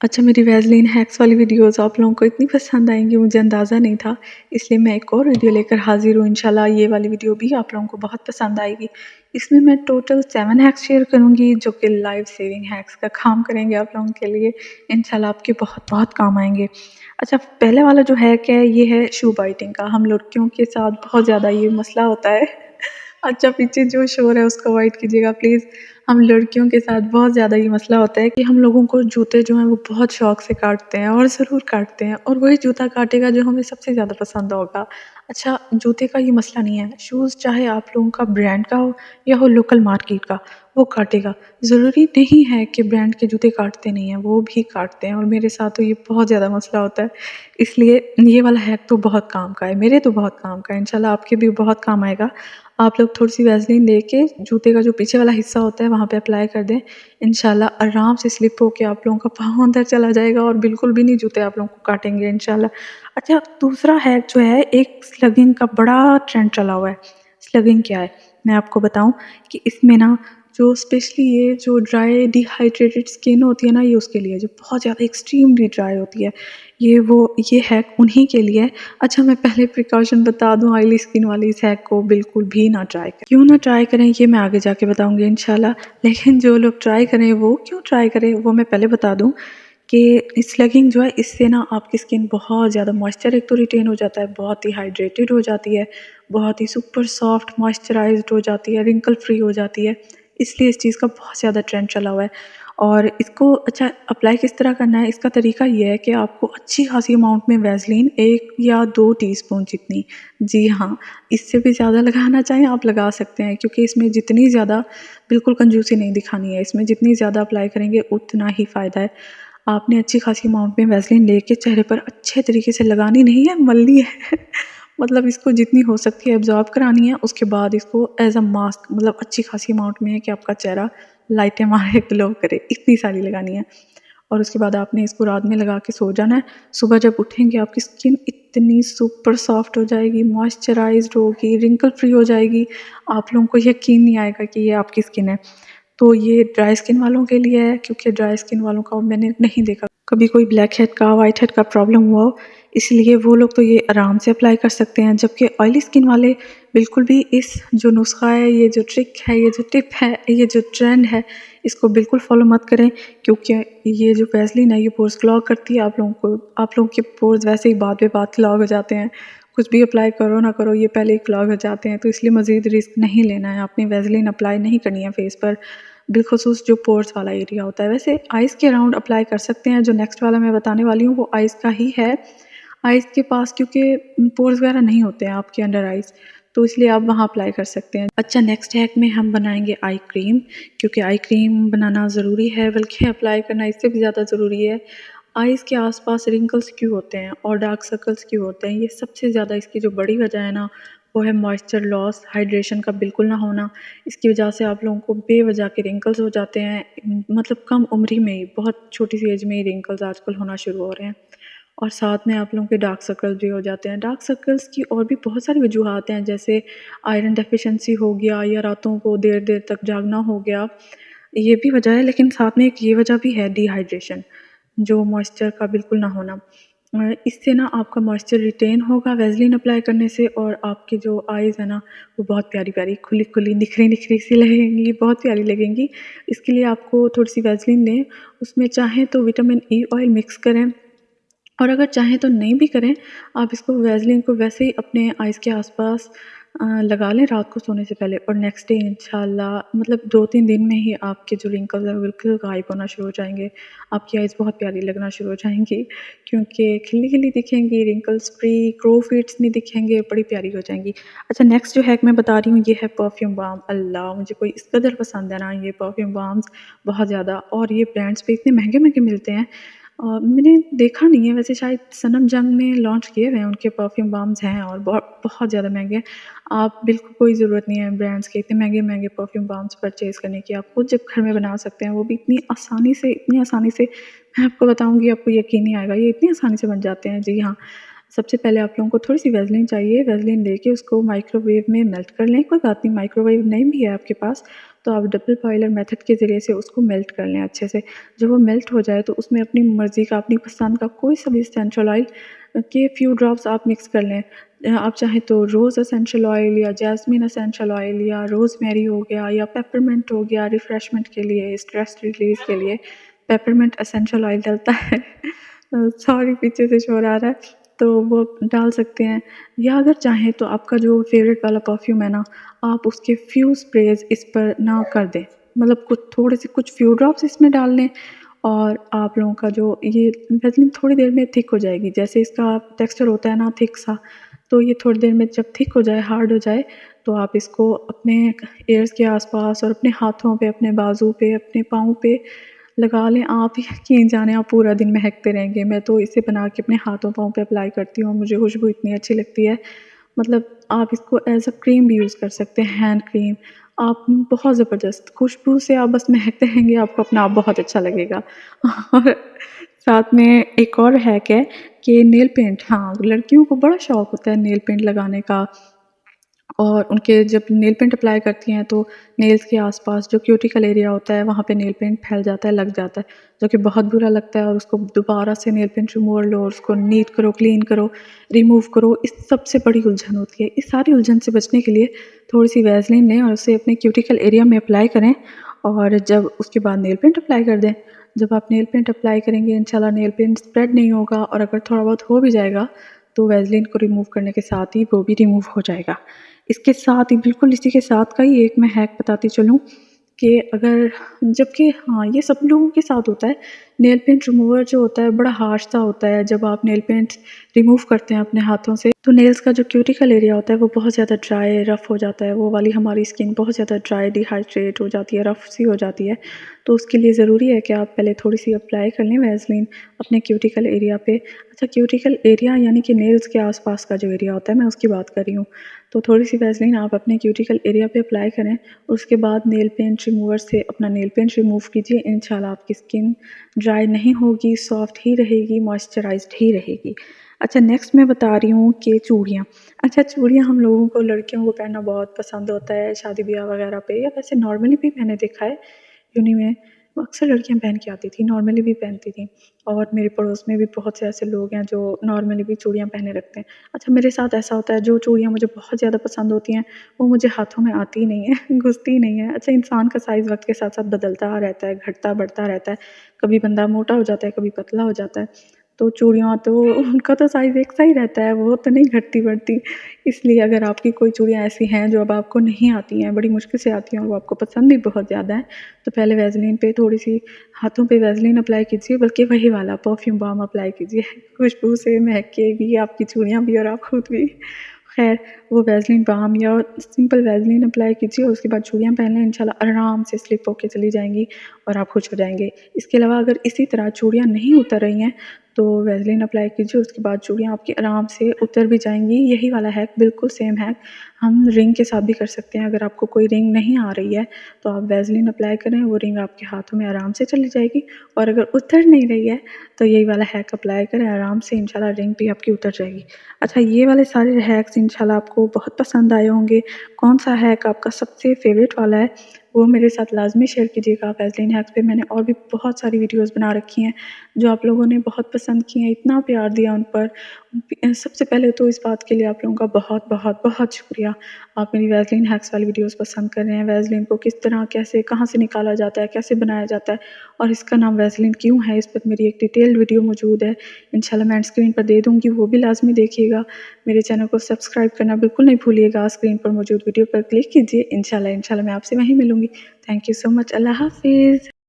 अच्छा, मेरी Vaseline hacks वाली वीडियोज़ आप लोगों को इतनी पसंद आएँगी मुझे अंदाज़ा नहीं था, इसलिए मैं एक और वीडियो लेकर हाज़िर हूँ। इंशाल्लाह ये वाली वीडियो भी आप लोगों को बहुत पसंद आएगी। इसमें मैं टोटल 7 हैक्स शेयर करूँगी जो कि लाइफ़ सेविंग हैक्स का काम करेंगे आप लोगों के लिए। इंशाल्लाह आपके बहुत-बहुत काम आएँगे। अच्छा, पहले वाला जो हैक है ये है शू बाइटिंग का। हम लड़कियों के साथ बहुत ज़्यादा ये मसला होता है। अच्छा, पीछे जो शोर है उसको अवॉइड कीजिएगा प्लीज़। हम लड़कियों के साथ बहुत ज़्यादा ये मसला होता है कि हम लोगों को जूते जो हैं वो बहुत शौक से काटते हैं और ज़रूर काटते हैं, और वही जूता काटेगा जो हमें सबसे ज़्यादा पसंद होगा। अच्छा, जूते का ये मसला नहीं है, शूज़ चाहे आप लोगों का ब्रांड का हो या हो लोकल मार्केट का, वो काटेगा। ज़रूरी नहीं है कि ब्रांड के जूते काटते नहीं हैं, वो भी काटते हैं, और मेरे साथ तो ये बहुत ज़्यादा मसला होता है। इसलिए ये वाला हैक तो बहुत काम का है, मेरे तो बहुत काम का है, इंशाल्लाह आपके भी बहुत काम आएगा। आप लोग थोड़ी-सी वैसलीन लेके जूते का जो पीछे वाला हिस्सा होता है वहाँ पे अप्लाई कर दें। इंशाल्लाह आराम से स्लिप होके आप लोगों का पाँव अंदर चला जाएगा और बिल्कुल भी नहीं जूते आप लोगों को काटेंगे इंशाल्लाह। अच्छा, दूसरा हैक जो है, एक स्लगिंग का बड़ा ट्रेंड चला हुआ है। स्लगिंग क्या है? मैं आपको बताऊँ कि इसमें ना जो स्पेशली ये जो ड्राई डिहाइड्रेटेड स्किन होती है ना, ये उसके लिए जो बहुत ज़्यादा एक्सट्रीमली ड्राई होती है, ये हैक उन्हीं के लिए है। अच्छा, मैं पहले प्रिकॉशन बता दूँ, ऑयली स्किन वाली इस हैक को बिल्कुल भी ना ट्राई करें। क्यों ना ट्राई करें ये मैं आगे जाके बताऊँगी इंशाल्लाह। लेकिन जो लोग ट्राई करें वो क्यों ट्राई करें वो मैं पहले बता दूँ कि स्लगिंग जो है इससे ना आपकी स्किन बहुत ज़्यादा मॉइस्चर एक तो रिटेन हो जाता है, बहुत ही हाइड्रेटेड हो जाती है, बहुत ही सुपर सॉफ्ट मॉइस्चराइज्ड हो जाती है, रिंकल फ्री हो जाती है। इसलिए इस चीज़ का बहुत ज़्यादा ट्रेंड चला हुआ है। और इसको अच्छा अप्लाई किस तरह करना है, इसका तरीका ये है कि आपको अच्छी खासी अमाउंट में वैसलीन 1 या 2 टीस्पून जितनी, जी हाँ, इससे भी ज़्यादा लगाना चाहें आप लगा सकते हैं, क्योंकि इसमें जितनी ज़्यादा बिल्कुल कंजूसी नहीं दिखानी है, इसमें जितनी ज़्यादा अप्लाई करेंगे उतना ही फ़ायदा है। आपने अच्छी खासी अमाउंट में वैसलीन लेके चेहरे पर अच्छे तरीके से लगानी नहीं है, मलनी है। मतलब इसको जितनी हो सकती है एब्ज़ॉर्ब करानी है, उसके बाद इसको एज़ अ मास्क मतलब अच्छी खासी अमाउंट में है कि आपका चेहरा लाइटें मारे, ग्लो करे, इतनी सारी लगानी है। और उसके बाद आपने इसको रात में लगा के सो जाना है। सुबह जब उठेंगे आपकी स्किन इतनी सुपर सॉफ्ट हो जाएगी, मॉइस्चराइज्ड होगी, रिंकल फ्री हो जाएगी, आप लोगों को यकीन नहीं आएगा कि ये आपकी स्किन है। तो ये ड्राई स्किन वालों के लिए है, क्योंकि ड्राई स्किन वालों का मैंने नहीं देखा कभी कोई ब्लैक हेड का, वाइट हेड का प्रॉब्लम हुआ हो, इसलिए वो लोग तो ये आराम से अप्लाई कर सकते हैं। जबकि ऑयली स्किन वाले बिल्कुल भी इस जो नुस्खा है, ये जो ट्रिक है, ये जो टिप है, ये जो ट्रेंड है, इसको बिल्कुल फॉलो मत करें, क्योंकि ये जो वैसलीन है ये पोर्स क्लॉग करती है। आप लोगों के पोर्स वैसे ही बाद में बाद क्लॉग हो जाते हैं, कुछ भी अप्लाई करो ना करो ये पहले ही क्लॉग हो जाते हैं, तो इसलिए मज़ीद रिस्क नहीं लेना है। आपने वैसलीन अप्लाई नहीं करनी है फेस पर, बिलख़ुसूस जो पोर्स वाला एरिया होता है। वैसे आइज़ के अराउंड अप्लाई कर सकते हैं, जो नेक्स्ट वाला मैं बताने वाली हूँ वो आइज़ का ही है। आइज़ के पास क्योंकि पोर्स वगैरह नहीं होते हैं आपके अंडर आइज़, तो इसलिए आप वहाँ अप्लाई कर सकते हैं। अच्छा, नेक्स्ट हैक में हम बनाएंगे आई क्रीम, क्योंकि आई क्रीम बनाना ज़रूरी है, बल्कि अप्लाई करना इससे भी ज़्यादा ज़रूरी है। आइज़ के आसपास रिंकल्स क्यों होते हैं और डार्क सर्कल्स क्यों होते हैं, ये सबसे ज़्यादा इसकी जो बड़ी वजह है ना, वो है मॉइस्चर लॉस, हाइड्रेशन का बिल्कुल ना होना। इसकी वजह से आप लोगों को बेवजह के रिंकल्स हो जाते हैं, मतलब कम उम्र में ही, बहुत छोटी सी एज में ही रिंकल्स आजकल होना शुरू हो रहे हैं। और साथ में आप लोगों के डार्क सर्कल्स भी हो जाते हैं। डार्क सर्कल्स की और भी बहुत सारी वजूहात हैं, जैसे आयरन डेफिशिएंसी हो गया, या रातों को देर देर तक जागना हो गया, ये भी वजह है। लेकिन साथ में एक ये वजह भी है, डिहाइड्रेशन, जो मॉइस्चर का बिल्कुल ना होना। इससे ना आपका मॉइस्चर रिटेन होगा वैसलीन अप्लाई करने से, और आपकी जो आइज़ है ना वो बहुत प्यारी प्यारी, खुली खुली, निखरी निखरी सी लगेंगी, बहुत प्यारी लगेंगी। इसके लिए आपको थोड़ी सी वैसलीन लें, उसमें चाहें तो विटामिन ई ऑयल मिक्स करें, और अगर चाहें तो नहीं भी करें, आप इसको वैसलीन को वैसे ही अपने आइज़ के आसपास लगा लें रात को सोने से पहले, और नेक्स्ट डे इंशाल्लाह मतलब 2-3 दिन में ही आपके जो रिंकल्स हैं वो बिल्कुल गायब होना शुरू हो जाएंगे। आपकी आइज़ बहुत प्यारी लगना शुरू हो जाएंगी, क्योंकि खिली खिली दिखेंगी, रिंकल्स फ्री, क्रो फिट्स नहीं दिखेंगे, बड़ी प्यारी हो जाएंगी। अच्छा, नेक्स्ट जो हैक मैं बता रही हूँ ये है परफ्यूम बाम। अल्लाह, मुझे कोई इस कदर पसंद है ना ये परफ्यूम बाम्स, बहुत ज़्यादा, और ये ब्रांड्स पे इतने महंगे महंगे मिलते हैं। मैंने देखा नहीं है, वैसे शायद सनम जंग ने लॉन्च किए हुए हैं, उनके परफ्यूम बाम्स हैं और बहुत बहुत ज़्यादा महंगे हैं। आप बिल्कुल कोई ज़रूरत नहीं है ब्रांड्स के इतने महंगे महंगे परफ्यूम बाम्स परचेज़ करने की, आप खुद जब घर में बना सकते हैं, वो भी इतनी आसानी से, मैं आपको बताऊँगी आपको यकीन नहीं आएगा, ये इतनी आसानी से बन जाते हैं। जी हाँ, सबसे पहले आप लोगों को थोड़ी सी वैसलीन चाहिए, वैसलीन लेके उसको माइक्रोवेव में मेल्ट कर लें, कोई बात नहीं माइक्रोवेव नहीं भी है आपके पास तो आप डबल बॉयलर मेथड के ज़रिए से उसको मेल्ट कर लें अच्छे से। जब वो मेल्ट हो जाए तो उसमें अपनी मर्ज़ी का, अपनी पसंद का कोई सा भी एसेंशियल ऑयल के फ्यू ड्रॉप्स आप मिक्स कर लें। आप चाहें तो रोज़ एसेंशियल ऑयल या जैस्मिन एसेंशियल ऑयल या रोज़मेरी हो गया या पेपरमिंट हो गया, रिफ़्रेशमेंट के लिए, स्ट्रेस रिलीज़ के लिए पेपरमिंट एसेंशियल ऑयल डलता है। सॉरी पीछे से शोर आ रहा है, तो वो डाल सकते हैं। या अगर चाहें तो आपका जो फ़ेवरेट वाला परफ्यूम है ना, आप उसके फ्यू स्प्रेज़ इस पर ना कर दें, मतलब कुछ थोड़े से कुछ फ्यू ड्रॉप्स इसमें डाल लें और आप लोगों का जो ये वैसलीन थोड़ी देर में थिक हो जाएगी। जैसे इसका टेक्सचर होता है ना थिक सा, तो ये थोड़ी देर में जब थिक हो जाए, हार्ड हो जाए, तो आप इसको अपने एयर्स के आसपास और अपने हाथों पे, अपने बाजू पे, अपने पाँव पे लगा लें। आप यकीन जाने आप पूरा दिन महकते रहेंगे। मैं तो इसे बना के अपने हाथों पाँव पे अप्लाई करती हूँ, मुझे खुशबू इतनी अच्छी लगती है। मतलब आप इसको एज़ अ क्रीम भी यूज़ कर सकते हैं, हैंड क्रीम। आप बहुत ज़बरदस्त खुशबू से आप बस महकते रहेंगे, आपको अपना आप बहुत अच्छा लगेगा। और साथ में एक और हैक है कि नेल पेंट, हाँ, लड़कियों को बड़ा शौक होता है नेल पेंट लगाने का। और उनके जब नेल पेंट अप्लाई करती हैं तो नेल्स के आसपास जो क्यूटिकल एरिया होता है वहाँ पे नेल पेंट फैल जाता है, लग जाता है, जो कि बहुत बुरा लगता है। और उसको दोबारा से नेल पेंट रिमूवर लो और उसको नीट करो, क्लीन करो, रिमूव करो, इस सबसे बड़ी उलझन होती है। इस सारी उलझन से बचने के लिए थोड़ी सी वैसलीन लें और उसे अपने क्यूटिकल एरिया में अप्लाई करें और जब उसके बाद नेल पेंट अप्लाई कर दें। जब आप नेल पेंट अप्लाई करेंगे इंशाल्लाह नेल पेंट स्प्रेड नहीं होगा, और अगर थोड़ा बहुत हो भी जाएगा तो वैसलीन को रिमूव करने के साथ ही वो भी रिमूव हो जाएगा। इसके साथ ही बिल्कुल इसी के साथ का ही एक मैं हैक बताती चलूँ कि अगर, जबकि हाँ, ये सब लोगों के साथ होता है। नेल पेंट रिमूवर जो होता है बड़ा हार्श सा होता है। जब आप नेल पेंट रिमूव करते हैं अपने हाथों से तो नेल्स का जो क्यूटिकल एरिया होता है वो बहुत ज़्यादा ड्राई, रफ़ हो जाता है। वो वाली हमारी स्किन बहुत ज़्यादा ड्राई, डिहाइड्रेट हो जाती है, रफ़ सी हो जाती है। तो उसके लिए ज़रूरी है कि आप पहले थोड़ी सी अप्लाई कर लें वैसलीन अपने क्यूटिकल एरिया पे। अच्छा, क्यूटिकल एरिया यानी कि नेल्स के आसपास का जो एरिया होता है, मैं उसकी बात कर रही हूँ। तो थोड़ी सी वैसलीन आप अपने क्यूटिकल एरिया पे अप्लाई करें, उसके बाद नेल पेंट रिमूवर से अपना नेल पेंट रिमूव कीजिए। इंशाल्लाह आपकी स्किन ड्राई नहीं होगी, सॉफ्ट ही रहेगी, मॉइस्चराइज्ड ही रहेगी। अच्छा, नेक्स्ट मैं बता रही हूँ कि चूड़ियाँ। अच्छा, चूड़ियाँ हम लोगों को, लड़कियों को पहनना बहुत पसंद होता है शादी ब्याह वगैरह पे, या वैसे नॉर्मली भी मैंने देखा है यूनी में अक्सर लड़कियाँ पहन के आती थी, नॉर्मली भी पहनती थी। और मेरे पड़ोस में भी बहुत से ऐसे लोग हैं जो नॉर्मली भी चूड़ियाँ पहने रखते हैं। अच्छा, मेरे साथ ऐसा होता है जो चूड़ियाँ मुझे बहुत ज़्यादा पसंद होती हैं वो मुझे हाथों में आती ही नहीं है, घुसती ही नहीं है। अच्छा, इंसान का साइज़ वक्त के साथ साथ बदलता रहता है, घटता बढ़ता रहता है। कभी बंदा मोटा हो जाता है, कभी पतला हो जाता है। तो चूड़ियाँ तो उनका तो साइज़ एक सा ही रहता है, वो तो नहीं घटती बढ़ती। इसलिए अगर आपकी कोई चूड़ियाँ ऐसी हैं जो अब आपको नहीं आती हैं, बड़ी मुश्किल से आती हैं और वो आपको पसंद भी बहुत ज़्यादा है, तो पहले वैसलीन पे थोड़ी-सी हाथों पे वैसलीन अप्लाई कीजिए, बल्कि वही वाला परफ्यूम बाम अप्लाई कीजिए। खुशबू से महकेगी आपकी चूड़ियाँ भी और आप खुद भी। ख़ैर, वो वैसलीन बाम या सिंपल वैसलीन अप्लाई कीजिए और उसके बाद चूड़ियाँ पहन लें, इंशाल्लाह आराम से स्लिप होके चली जाएँगी और आप खुश हो जाएँगे। इसके अलावा अगर इसी तरह चूड़ियाँ नहीं उतर रही हैं तो वैसलीन अप्लाई कीजिए, उसके बाद चूड़ियाँ आपकी आराम से उतर भी जाएँगी। यही वाला हैक, बिल्कुल सेम हैक हम रिंग के साथ भी कर सकते हैं। अगर आपको कोई रिंग नहीं आ रही है तो आप वैसलीन अप्लाई करें, वो रिंग आपके हाथों में आराम से चली जाएगी। और अगर उतर नहीं रही है तो यही वाला हैक अप्लाई करें, आराम से इंशाल्लाह रिंग भी आपकी उतर जाएगी। अच्छा, ये वाले सारे हैक्स इंशाल्लाह आपको बहुत पसंद आए होंगे। कौन-सा हैक आपका सबसे फ़ेवरेट वाला है वो मेरे साथ लाज़मी शेयर कीजिएगा। वैसलीन हैक्स पे मैंने और भी बहुत सारी वीडियोज़ बना रखी हैं जो आप लोगों ने बहुत पसंद की हैं, इतना प्यार दिया उन पर। सबसे पहले तो इस बात के लिए आप लोगों का बहुत बहुत बहुत शुक्रिया। आप मेरी वैसलीन हैक्स वाली वीडियोज़ पसंद कर रहे हैं। वैसलीन को किस तरह, कैसे, कहाँ से निकाला जाता है, कैसे बनाया जाता है और इसका नाम वैसलीन क्यों है, इस पर मेरी एक डिटेल्ड वीडियो मौजूद है। इंशाल्लाह मैं एंड स्क्रीन पर दे दूँगी, वो भी लाज़मी देखिएगा। मेरे चैनल को सब्सक्राइब करना बिल्कुल नहीं भूलिएगा। स्क्रीन पर मौजूद वीडियो पर क्लिक कीजिए। इंशाल्लाह मैं आपसे वहीं मिलूँगी। Thank you so much. Allah हाफ़िज़।